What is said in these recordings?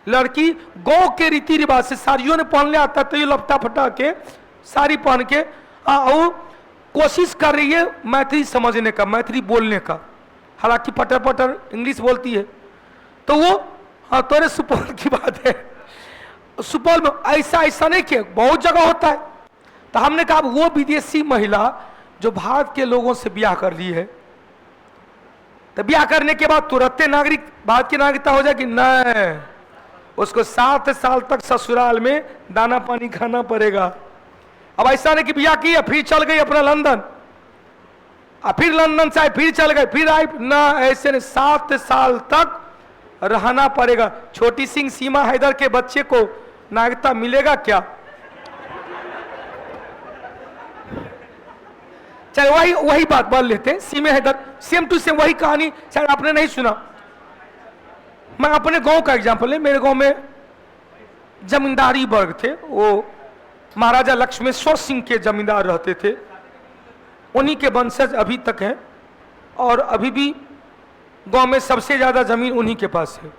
लड़की गांव के रीति रिवाज से साड़ियों ने पहनने आता तो ये लपटा फटा के साड़ी पहन के वो कोशिश कर रही है मैथिली समझने का, मैथिली बोलने का, हालांकि पटर पटर इंग्लिश बोलती है। तो वो हाँ तोरे सुपौल की बात है, सुपौल में ऐसा ऐसा नहीं किया, बहुत जगह होता है। तो हमने कहा वो विदेशी महिला जो भारत के लोगों से ब्याह कर ली है, तो ब्याह करने के बाद तुरंत नागरिक भारत की नागरिकता हो जाएगी? नहीं, उसको 7 साल तक ससुराल में दाना पानी खाना पड़ेगा। अब ऐसा नहीं कि ब्याह किया फिर चल गई अपना लंदन, फिर लंदन से आई फिर चल गए फिर आई, ना ऐसे नहीं, 7 साल तक रहना पड़ेगा। छोटी सिंह सीमा हैदर के बच्चे को नागरिकता मिलेगा क्या? चलो वही बात बोल लेते हैं। सीमा हैदर सेम टू सेम वही कहानी, शायद आपने नहीं सुना। मैं अपने गांव का एग्जांपल है। मेरे गांव में जमींदारी वर्ग थे, वो महाराजा लक्ष्मेश्वर सिंह के जमींदार रहते थे, उन्हीं के वंशज अभी तक हैं और अभी भी गांव में सबसे ज्यादा जमीन उन्हीं के पास है।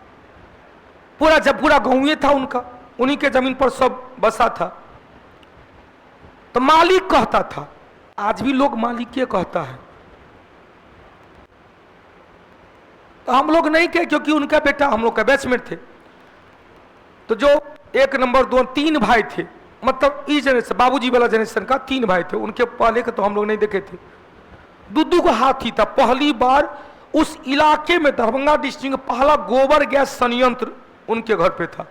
पूरा गांव ये था उनका, उन्हीं के जमीन पर सब बसा था। तो मालिक कहता था, आज भी लोग मालिक के कहता है, तो हम लोग नहीं कहे क्योंकि उनका बेटा हम लोग का बैचमेट थे। तो जो 1 नंबर 2 3 भाई थे, मतलब इस जनरेशन बाबूजी वाला जनरेशन का 3 भाई थे, उनके पहले के तो हम लोग नहीं देखे थे। दूधू को हाथी था। पहली बार उस इलाके में दरभंगा डिस्ट्रिक्ट में पहला गोबर गैस संयंत्र उनके घर पे था।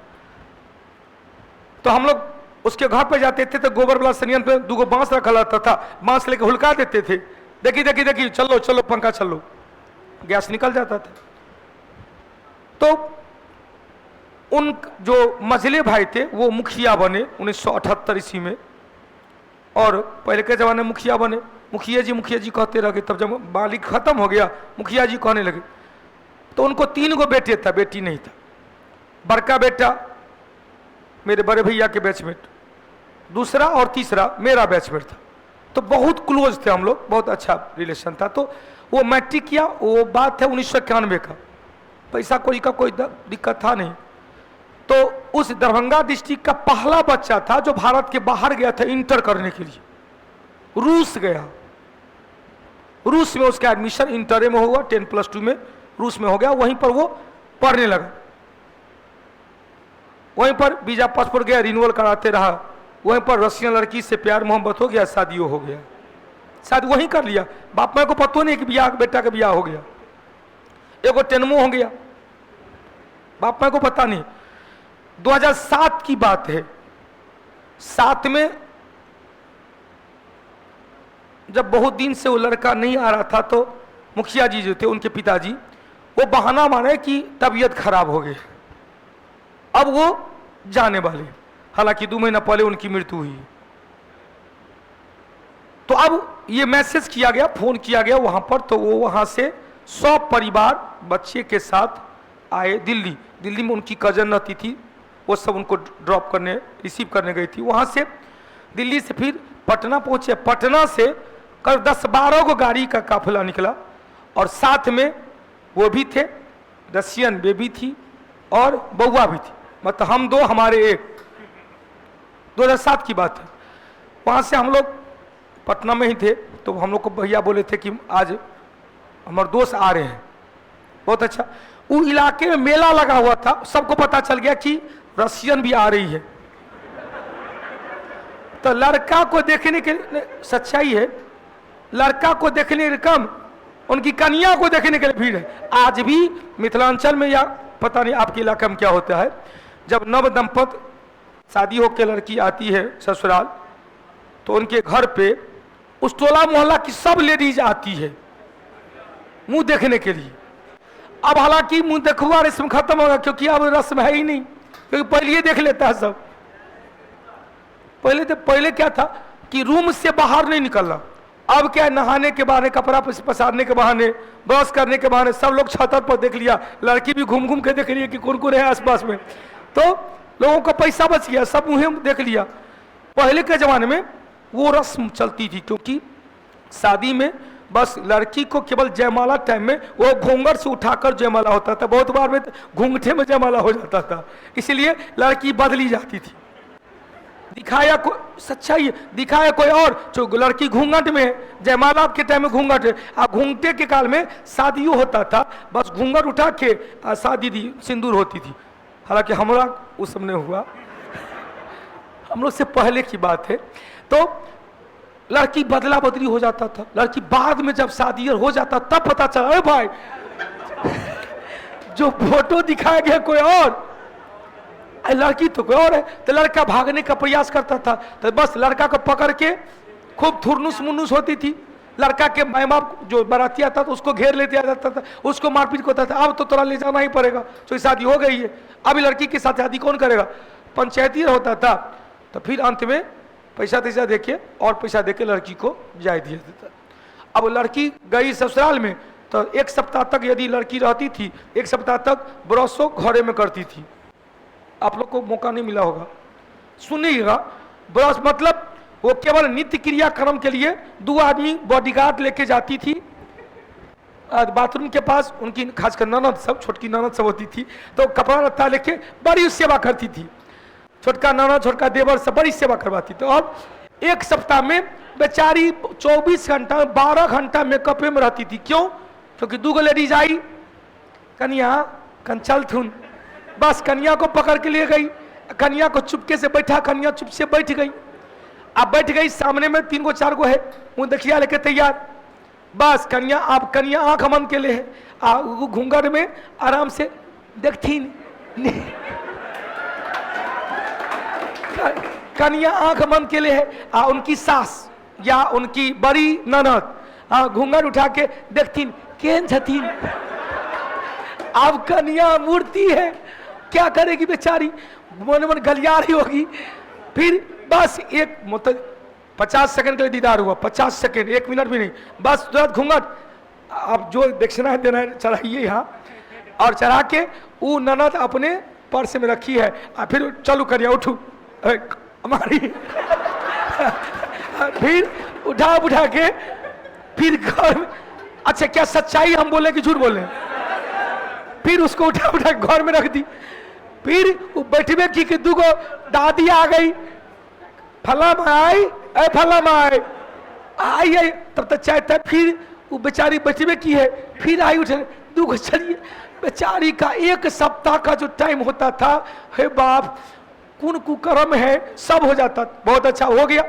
तो हम लोग उसके घर पे जाते थे तो गोबर वाला संयंत्र में 2 बांस रखा रहता था, बांस लेके हुलका देते थे, देखी देखी देखी चलो चलो पंखा चलो, गैस निकल जाता था। तो उन जो मझले भाई थे वो मुखिया बने 1978 ईस्वी में, और पहले के जमाने में मुखिया बने, मुखिया जी कहते रह गए। तब जब मालिक खत्म हो गया मुखिया जी कहने लगे। तो उनको 3 गो बेटे था, बेटी नहीं था। बड़का बेटा मेरे बड़े भैया के बैचमेट, दूसरा और तीसरा मेरा बैचमेट था। तो बहुत क्लोज थे हम लोग, बहुत अच्छा रिलेशन था। तो वो मैट्रिक किया, वो बात है 1991 का, पैसा कोई का कोई दिक्कत था नहीं। तो उस दरभंगा डिस्ट्रिक्ट का पहला बच्चा था जो भारत के बाहर गया था इंटर करने के लिए, रूस गया। रूस में उसका एडमिशन इंटर में हुआ, 10+2 में रूस में हो गया। वहीं पर वो पढ़ने लगा, वहीं पर वीजा पासपोर्ट गया, रिन्यूअल कराते रहा। वहीं पर रशियन लड़की से प्यार मोहब्बत हो गया, शादियों हो गया, शादी वहीं कर लिया। बाप माँ को पता नहीं कि बियाह बेटा का बियाह हो गया। एगो 10 हो गया, बाप माँ को पता नहीं। 2007 की बात है, 7 में जब बहुत दिन से वो लड़का नहीं आ रहा था तो मुखिया जी जो थे उनके पिताजी वो बहाना मारे कि तबीयत खराब हो गई, अब वो जाने वाले। हालांकि 2 महीना पहले उनकी मृत्यु हुई। तो अब ये मैसेज किया गया, फोन किया गया वहां पर, तो वो वहां से 100 परिवार बच्चे के साथ आए दिल्ली। दिल्ली में उनकी कजन रहती थी, वो सब उनको ड्रॉप करने रिसीव करने गई थी। वहां से दिल्ली से फिर पटना पहुंचे। पटना से करीब 10-12 को गाड़ी का काफिला निकला और साथ में वो भी थे, रशियन बेबी थी और बउआ भी थी, मतलब हम 2 हमारे 1। 2007 की बात है। वहाँ से हम लोग पटना में ही थे, तो हम लोग को भैया बोले थे कि आज हमारे दोस्त आ रहे हैं। बहुत अच्छा। वो इलाके में मेला लगा हुआ था, सबको पता चल गया कि रशियन भी आ रही है। तो लड़का को देखने के, सच्चाई है, लड़का को देखने के कम उनकी कन्या को देखने के लिए भीड़ है। आज भी मिथिलांचल में या पता नहीं आपके इलाके में क्या होता है, जब नव दंपत शादी होकर लड़की आती है ससुराल, तो उनके घर पे उस टोला मोहल्ला की सब लेडीज आती है मुंह देखने के लिए। अब हालांकि मुंह देखुआ रस्म खत्म होगा, क्योंकि अब रस्म है ही नहीं, क्योंकि पहले ही देख लेता है सब। पहले क्या था कि रूम से बाहर नहीं निकलना। अब क्या, नहाने के बहाने, कपड़ा पसारने के बहाने, ब्रश करने के बहाने सब लोग छत पर देख लिया। लड़की भी घूम घूम के देख रही है कि कौन कौन है आसपास में, तो लोगों का पैसा बच गया, सब मुँह देख लिया। पहले के जमाने में वो रस्म चलती थी, क्योंकि शादी में बस लड़की को केवल जयमाला टाइम में वो घूंघट से उठाकर जयमाला होता था, बहुत बार में घूंघटे में जयमाला हो जाता था, इसलिए लड़की बदली जाती थी। दिखाया कोई सच्चाई, दिखाया कोई और, जो लड़की घूंघट में है, जयमाला के टाइम में घूंघट है, घूंघटे के काल में शादियों होता था, बस घूंघट उठा के शादी दी सिंदूर होती थी। हालांकि हमारा उस समय हुआ, हम लोग से पहले की बात है। तो लड़की बदला बदली हो जाता था, लड़की बाद में जब शादी हो जाता तब पता चला अरे भाई जो फोटो दिखाया गया कोई और, लड़की तो कोई और है। तो लड़का भागने का प्रयास करता था, तो बस लड़का को पकड़ के खूब थुरनुस मुन्नुस होती थी। लड़का के माँ बाप जो बाराती आता था उसको घेर लेते आ जाता था, उसको मारपीट होता था। अब तो तोरा ले जाना ही पड़ेगा, तो शादी हो गई है, अभी लड़की के साथ शादी कौन करेगा, पंचायती होता था। तो फिर अंत में पैसा तैसा देके और पैसा देके लड़की को जाय दिया देता। अब लड़की गई ससुराल में, तो एक सप्ताह तक यदि लड़की रहती थी, एक सप्ताह तक ब्रशो घरे में करती थी। आप लोग को मौका नहीं मिला होगा, सुनिएगा। ब्रश मतलब वो केवल नित्य क्रियाक्रम के लिए 2 आदमी बॉडीगार्ड लेके जाती थी बाथरूम के पास, उनकी खासकर ननद सब, छोटकी ननद सब होती थी, तो कपड़ा लत्ता लेके बड़ी सेवा करती थी। छोटका ननद छोटका देवर सब बड़ी सेवा करवाती। तो अब एक सप्ताह में बेचारी 24 घंटा 12 घंटा मेकअप में रहती थी। क्यों? क्योंकि 2 लेडीज आई, कन्या कंचल थुन, बस कन्या को पकड़ के ले गई, कन्या को चुपके से बैठा, कन्या चुप से बैठ गई। अब बैठ गई, सामने में 3 4 है, मुँह देखिया लेके तैयार, बस कन्या, अब कन्या आंख बंद के लिए है, घूंघट में आराम से देखती कन्या आंख बंद के लिए है, उनकी सास या उनकी बड़ी ननद घूंघट उठा के देखती केन छतीन। अब कन्या मूर्ति है, क्या करेगी बेचारी, मन मन गलियार ही होगी। फिर बस एक मतलब 50 सेकंड के लिए दीदार हुआ, 50 सेकंड, 1 मिनट भी नहीं, बस तुरंत घूंघट, अब जो दक्षिणा है देना है चढ़ाइए यहाँ, और चढ़ा के वो ननद अपने पर्स में रखी है, फिर चलो करिए उठू हमारी फिर उठा के फिर घर में, अच्छा क्या सच्चाई हम बोले कि झूठ बोले, फिर उसको उठा के घर में रख दी। फिर वो बैठवे की कि 2 दादी आ गई, फला माई ए फला माई आई, तब तक चाय था। फिर वो बेचारी बैठवे की है, फिर आई उठे 2 चलिए। बेचारी का 1 सप्ताह का जो टाइम होता था, हे बाप कौन कुकर्म है, सब हो जाता। बहुत अच्छा हो गया,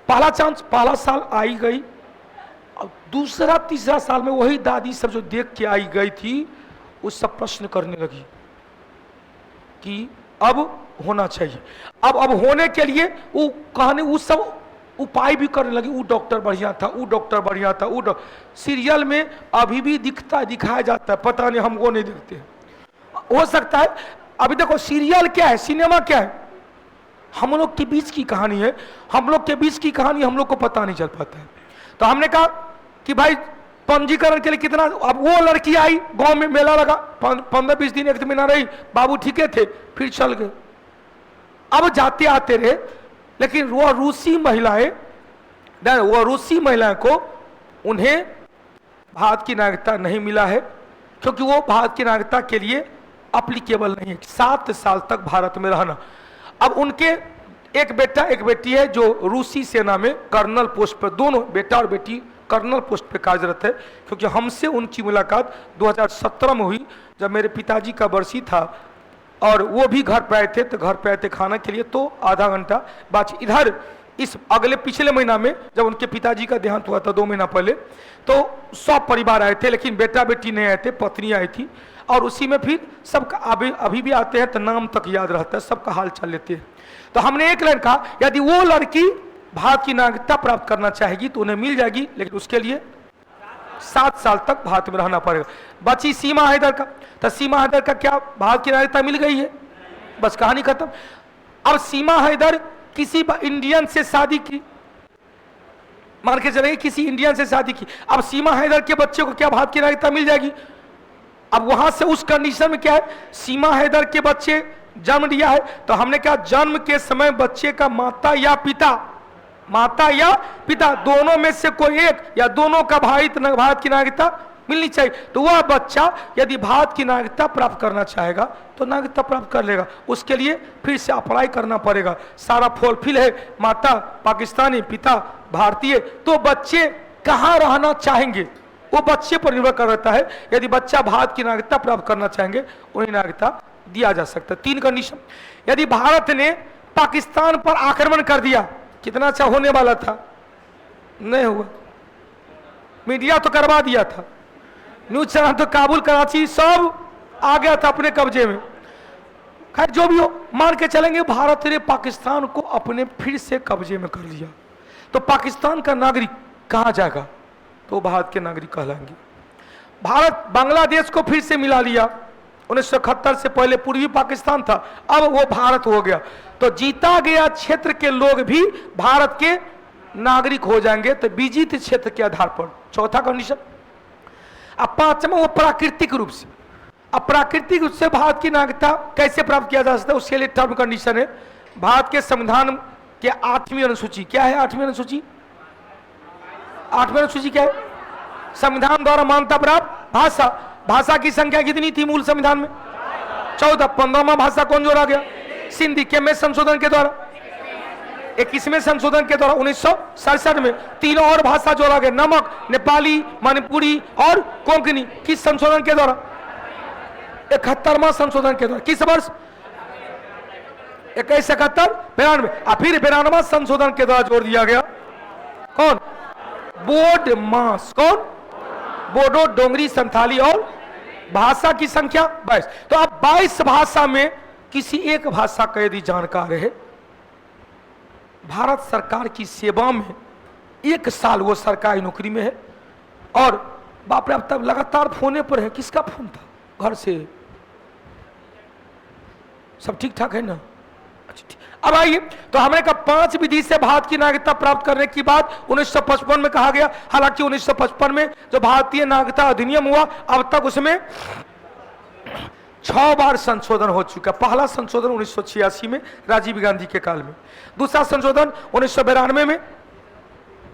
पहला चांस, पहला साल आई गई, और दूसरा तीसरा साल में वही दादी सब जो देख के आई गई थी, वो सब प्रश्न करने लगी कि अब होना चाहिए। अब होने के लिए वो कहने, वो सब उपाय भी करने लगी। वो डॉक्टर बढ़िया था, वो डॉक्टर बढ़िया था, वो सीरियल में अभी भी दिखाया जाता है, पता नहीं हमको नहीं दिखते हैं, हो सकता है। अभी देखो सीरियल क्या है, सिनेमा क्या है, हम लोग के बीच की कहानी है, हम लोग के बीच की कहानी हम लोग को पता नहीं चल पाता है। तो हमने कहा कि भाई पंजीकरण के लिए कितना, अब वो लड़की आई, गांव में मेला लगा, 15-20 दिन 1 महीना रही, बाबू ठीके थे, फिर चल गए। अब जाते आते रहे, लेकिन वो रूसी महिलाएं को उन्हें भारत की नागरिकता नहीं मिला है, क्योंकि वो भारत की नागरिकता के लिए अप्लीकेबल नहीं है, 7 साल तक भारत में रहना। अब उनके एक बेटा एक बेटी है जो रूसी सेना में कर्नल पोस्ट पर, दोनों बेटा और बेटी कर्नल पोस्ट पे कार्यरत है। क्योंकि हमसे उनकी मुलाकात 2017 में हुई, जब मेरे पिताजी का बरसी था, और वो भी घर पे आए थे, तो घर पे आए थे खाना के लिए, तो आधा घंटा बात। इधर इस अगले पिछले महीना में जब उनके पिताजी का देहांत हुआ था 2 महीना पहले, तो सब परिवार आए थे, लेकिन बेटा बेटी नहीं आए थे, पत्नी आई थी। और उसी में फिर सबका अभी भी आते हैं तो नाम तक याद रहता है, सबका हाल चाल लेते हैं। तो हमने एक लाइन कहा, यदि वो लड़की भारत की नागरिकता प्राप्त करना चाहेगी तो उन्हें मिल जाएगी, लेकिन उसके लिए 7 साल तक भारत में रहना पड़ेगा। बची सीमा हैदर का, तो सीमा हैदर का क्या भारत की नागरिकता मिल गई है, बस कहानी खत्म। अब सीमा हैदर किसी इंडियन से शादी की, मान के चलेंगे किसी इंडियन से शादी की, अब सीमा हैदर के बच्चे को क्या भारत की नागरिकता मिल जाएगी? अब वहां से उस कंडीशन में क्या है, सीमा हैदर के बच्चे जन्म लिया है, तो हमने कहा जन्म के समय बच्चे का माता या पिता माता या पिता दोनों में से कोई एक या दोनों का भारत की नागरिकता मिलनी चाहिए। तो वह बच्चा यदि भारत की नागरिकता प्राप्त करना चाहेगा तो नागरिकता प्राप्त कर लेगा। उसके लिए फिर से अप्लाई करना पड़ेगा। सारा फुलफिल है, माता पाकिस्तानी, पिता भारतीय, तो बच्चे कहाँ रहना चाहेंगे वो बच्चे पर निर्भर कर रहता है। यदि बच्चा भारत की नागरिकता प्राप्त करना चाहेंगे उन्हें नागरिकता दिया जा सकता है। 3 कंडीशन। यदि भारत ने पाकिस्तान पर आक्रमण कर दिया, कितना अच्छा होने वाला था, नहीं हुआ। मीडिया तो करवा दिया था, न्यूज चैनल तो काबुल कराची सब आ गया था अपने कब्जे में। खैर जो भी हो, मान के चलेंगे भारत ने पाकिस्तान को अपने फिर से कब्जे में कर लिया, तो पाकिस्तान का नागरिक कहां जाएगा? तो भारत के नागरिक कहलाएंगे। भारत बांग्लादेश को फिर से मिला लिया, 1971 से पहले पूर्वी पाकिस्तान था, अब वो भारत हो गया, तो जीता गया क्षेत्र के लोग भी भारत के नागरिक हो जाएंगे, तो विजित क्षेत्र के आधार पर। चौथा कंडीशन। अब 5वां, वो प्राकृतिक रूप से। अब प्राकृतिक रूप से भारत की नागरिकता कैसे प्राप्त किया जा सकता है, उसके लिए टर्म कंडीशन है भारत के संविधान के 8वीं अनुसूची। क्या है 8वीं अनुसूची? 8वीं अनुसूची क्या है? संविधान द्वारा मान्यता प्राप्त भाषा। भाषा की संख्या कितनी थी मूल संविधान में? 14। 15वां भाषा कौन जोड़ा गया? सिंधी। के में संशोधन के द्वारा? 21वें संशोधन के द्वारा 1967 में 3 और भाषा जोड़ा गया, नमक, नेपाली, मणिपुरी और कोंकणी। किस संशोधन के द्वारा? 71वां संशोधन के द्वारा। किस वर्ष? 21, 71, 92। फिर 92वां संशोधन के द्वारा जोड़ दिया गया कौन? बोर्ड मास। कौन? बोडो, डोंगरी, संथाली और भाषा की संख्या 22। तो अब 22 भाषा में किसी एक भाषा का यदि जानकार है, भारत सरकार की सेवा में 1 साल वो सरकारी नौकरी में है, और बाप रे अब तब लगातार फोने पर है। किसका फोन था? घर से। सब ठीक ठाक है ना? अच्छा ठीक। अब आइए, तो हमने कहा 5 विधि से भारत की नागरिकता प्राप्त करने की बात 1955 में कहा गया। हालांकि 1955 में जो भारतीय नागरिकता अधिनियम हुआ, अब तक उसमें 6 बार संशोधन हो चुका। पहला संशोधन 1986 में राजीव गांधी के काल में, दूसरा संशोधन 1992 में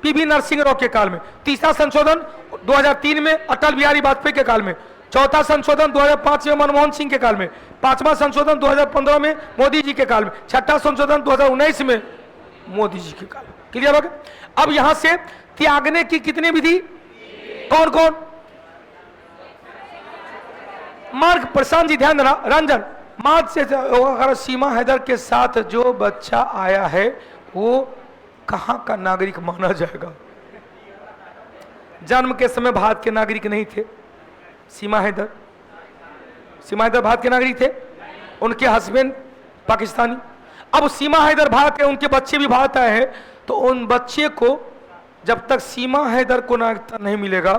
पीवी नरसिंह राव के काल में, तीसरा संशोधन 2003 में अटल बिहारी वाजपेयी के काल में, चौथा संशोधन 2005 में मनमोहन सिंह के काल में, 5वां संशोधन 2015 में मोदी जी के काल में, 6ठा संशोधन 2019 में मोदी जी के काल में। क्लियर हो गया? अब यहां से त्यागने की कितनी विधि? कौन कौन? मार्ग प्रशांत जी ध्यान देना। रंजन, मार्ग से अगर सीमा हैदर के साथ जो बच्चा आया है वो कहां का नागरिक माना जाएगा? जन्म के समय भारत के नागरिक नहीं थे सीमा हैदर। सीमा हैदर भारत के नागरिक थे, उनके हस्बैंड पाकिस्तानी। अब सीमा हैदर भारत के, उनके बच्चे भी भारत आए हैं, तो उन बच्चे को जब तक सीमा हैदर को नागरिकता नहीं मिलेगा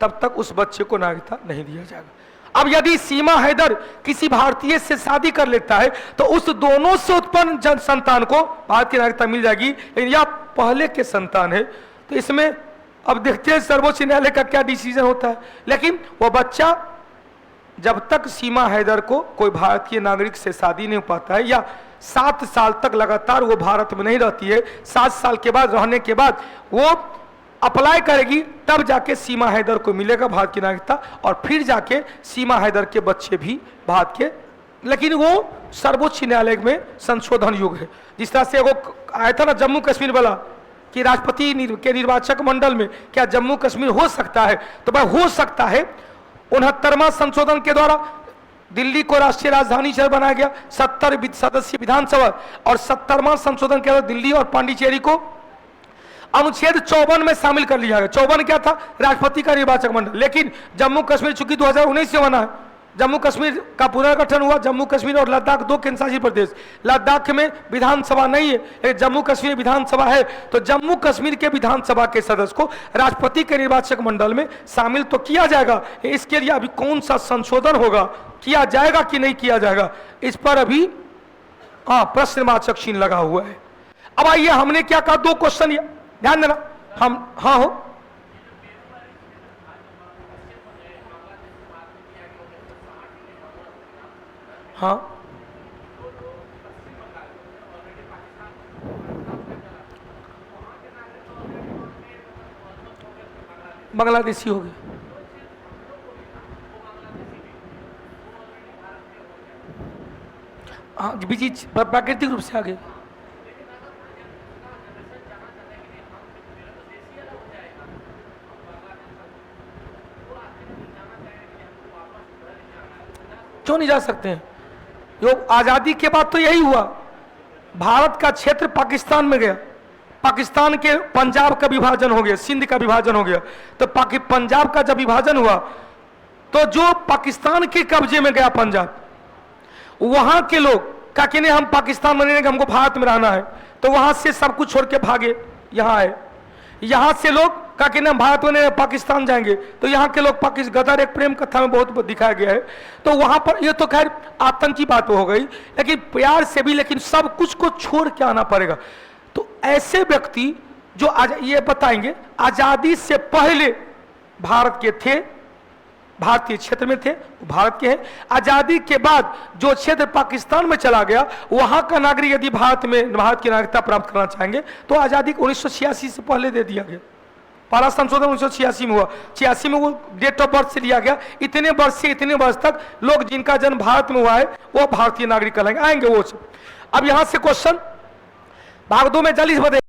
तब तक उस बच्चे को नागरिकता नहीं दिया जाएगा। अब यदि सीमा हैदर किसी भारतीय से शादी कर लेता है तो उस दोनों से उत्पन्न संतान को भारत की नागरिकता मिल जाएगी, लेकिन यह पहले के संतान है। तो इसमें अब देखते हैं सर्वोच्च न्यायालय का क्या डिसीजन होता है। लेकिन वो बच्चा जब तक सीमा हैदर को कोई भारतीय नागरिक से शादी नहीं हो पाता है, या 7 साल तक लगातार वो भारत में नहीं रहती है, 7 साल के बाद रहने के बाद वो अप्लाई करेगी, तब जाके सीमा हैदर को मिलेगा भारत की नागरिकता, और फिर जाके सीमा हैदर के बच्चे भी भारत के। लेकिन वो सर्वोच्च न्यायालय में संशोधन युग है। जिस तरह से वो आया था ना जम्मू कश्मीर वाला कि राष्ट्रपति के निर्वाचक मंडल में क्या जम्मू कश्मीर हो सकता है, तो वह हो सकता है। 69वां संशोधन के द्वारा दिल्ली को राष्ट्रीय राजधानी शहर बनाया गया, 70 सदस्यीय विधानसभा, और 70वां संशोधन के द्वारा दिल्ली और पांडिचेरी को अनुच्छेद 54 में शामिल कर लिया गया। 54 क्या था? राष्ट्रपति का निर्वाचक मंडल। लेकिन जम्मू कश्मीर चूंकि 2019 से बना है, जम्मू कश्मीर का पुनर्गठन हुआ। जम्मू कश्मीर और लद्दाख 2 केंद्रशासित प्रदेश, लद्दाख में विधानसभा नहीं है लेकिन जम्मू कश्मीर विधानसभा है, तो जम्मू कश्मीर के विधानसभा के सदस्य को राष्ट्रपति के निर्वाचक मंडल में शामिल तो किया जाएगा। इसके लिए अभी कौन सा संशोधन होगा, किया जाएगा कि नहीं किया जाएगा, इस पर अभी प्रश्नवाचक चिन्ह लगा हुआ है। अब आइए, हमने क्या कहा? 2 क्वेश्चन, ध्यान देना। हम हाँ हो हाँ बांग्लादेशी हो गए। हाँ बीजी प्राकृतिक रूप से आ गए। क्यों नहीं जा सकते हैं? योग आजादी के बाद तो यही हुआ, भारत का क्षेत्र पाकिस्तान में गया, पाकिस्तान के पंजाब का विभाजन हो गया, सिंध का विभाजन हो गया। तो पंजाब का जब विभाजन हुआ तो जो पाकिस्तान के कब्जे में गया पंजाब, वहां के लोग का कहने हम पाकिस्तान में रहने, हमको भारत में रहना है, तो वहां से सब कुछ छोड़ के भागे, यहां आए। यहां से लोग का कहने हम भारत में पाकिस्तान जाएंगे, तो यहाँ के लोग गदर एक प्रेम कथा में बहुत दिखाया गया है। तो वहां पर ये तो खैर आतंकी बात हो गई, लेकिन प्यार से भी, लेकिन सब कुछ को छोड़ के आना पड़ेगा। तो ऐसे व्यक्ति जो ये बताएंगे आजादी से पहले भारत के थे, भारतीय क्षेत्र में थे, भारत के हैं। आजादी के बाद जो क्षेत्र पाकिस्तान में चला गया, वहां का नागरिक यदि भारत की नागरिकता प्राप्त करना चाहेंगे तो आजादी को 1986 से पहले दे दिया गया। पहला संशोधन 1986 में हुआ, 86 में वो डेट ऑफ बर्थ से लिया गया। इतने वर्ष से इतने वर्ष तक लोग जिनका जन्म भारत में हुआ है वो भारतीय नागरिक कहलाएंगे, आएंगे वो सब। अब यहां से क्वेश्चन भाग 2 में जल्दी से बताइए।